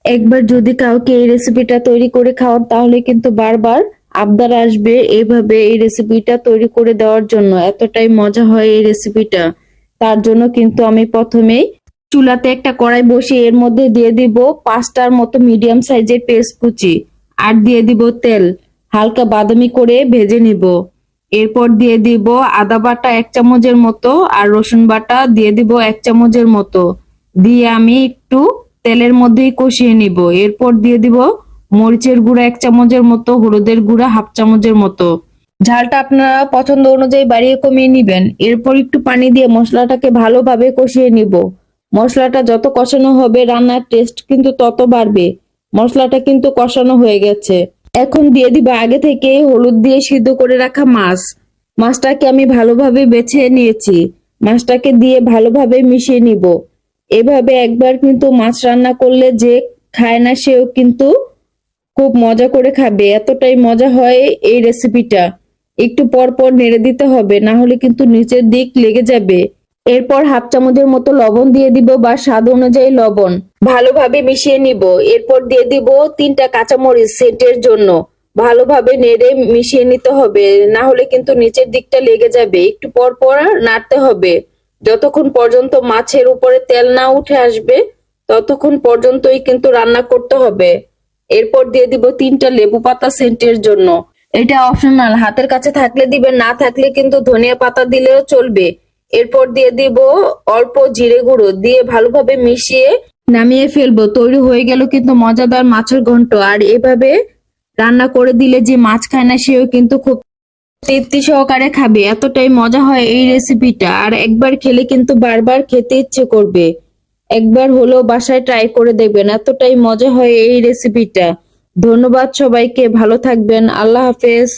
একবার যদি কাউকে এই রেসিপিটা তৈরি করে খাওয়ান তাহলে কিন্তু বারবার আবদার আসবে এইভাবে এই রেসিপিটা তৈরি করে দেওয়ার জন্য। এতটাই মজা হয় এই রেসিপিটা। তার জন্য কিন্তু আমি প্রথমেই চুলাতে একটা কড়াই বসিয়ে এর মধ্যে দিয়ে দিব 5টার মতো মিডিয়াম সাইজের পেঁয়াজ কুচি, আর দিয়ে দিব তেল, হালকা বাদামি করে ভেজে নিব। এরপর দিয়ে দিব আদা বাটা 1 চামচের মতো, আর রসুন বাটা দিয়ে দিব 1 চামচের মতো। দিয়ে আমি একটু তেলের মধ্যেই কষিয়ে নিব। এরপর দিয়ে দিব মরিচের গুঁড়া 1 চামচের মতো, হলুদের গুঁড়া 1/2 চামচের মতো। ঝালটা আপনারা পছন্দ অনুযায়ী বাড়িয়ে কমিয়ে নিবেন। এরপর একটু পানি দিয়ে মশলাটাকে ভালোভাবে কষিয়ে নিব। মশলাটা যত কষানো হবে রান্নার টেস্ট কিন্তু তত বাড়বে। মশলাটা কিন্তু কষানো হয়ে গেছে। এখন দিয়ে দিব আগে থেকে হলুদ দিয়ে সিদ্ধ করে রাখা মাছ। মাছটাকে আমি ভালোভাবে বেছে নিয়েছি। মাছটাকে দিয়ে ভালোভাবে মিশিয়ে নিব। এভাবে একবার কিন্তু মাছ রান্না করলে যে খায় না সেও কিন্তু খুব মজা করে খাবে। এতটাই মজা হয় এই রেসিপিটা। একটু পর পর নেড়ে দিতে হবে, না হলে কিন্তু নিচের দিক লেগে যাবে। এরপর 1/2 চামচের মতো লবণ দিয়ে দিব, বা স্বাদ অনুযায়ী লবণ। ভালোভাবে মিশিয়ে নিব। এরপর দিয়ে দিব 3টা কাঁচামরিচ সেন্টের জন্য। ভালোভাবে নেড়ে মিশিয়ে নিতে হবে, না হলে কিন্তু নিচের দিকটা লেগে যাবে। একটু পর পর নাড়তে হবে। যতক্ষণ পর্যন্ত মাছের উপরে তেল না উঠে আসবে ততক্ষণ পর্যন্তই কিন্তু রান্না করতে হবে। এরপর দিয়ে দিব 3টা লেবু পাতা সেন্টের জন্য। এটা অপশনাল, হাতের কাছে থাকলে দিবেন, না থাকলে কিন্তু ধনিয়া পাতা দিলেও চলবে। এরপর দিয়ে দিব অল্প জিরে গুঁড়ো, দিয়ে ভালোভাবে মিশিয়ে নামিয়ে ফেলবো। তৈরি হয়ে গেল কিন্তু মজাদার মাছের ঘন্ট। আর এভাবে রান্না করে দিলে যে মাছ খায় না সেও কিন্তু খুব তৃপ্তি সহকারে খাবে। এতটাই মজা হয় এই রেসিপিটা। আর একবার খেলে কিন্তু বারবার খেতে ইচ্ছে করবে। একবার হলেও বাসায় ট্রাই করে দেখবেন, এতটাই মজা হয় এই রেসিপিটা। ধন্যবাদ সবাইকে, ভালো থাকবেন, আল্লাহ হাফেজ।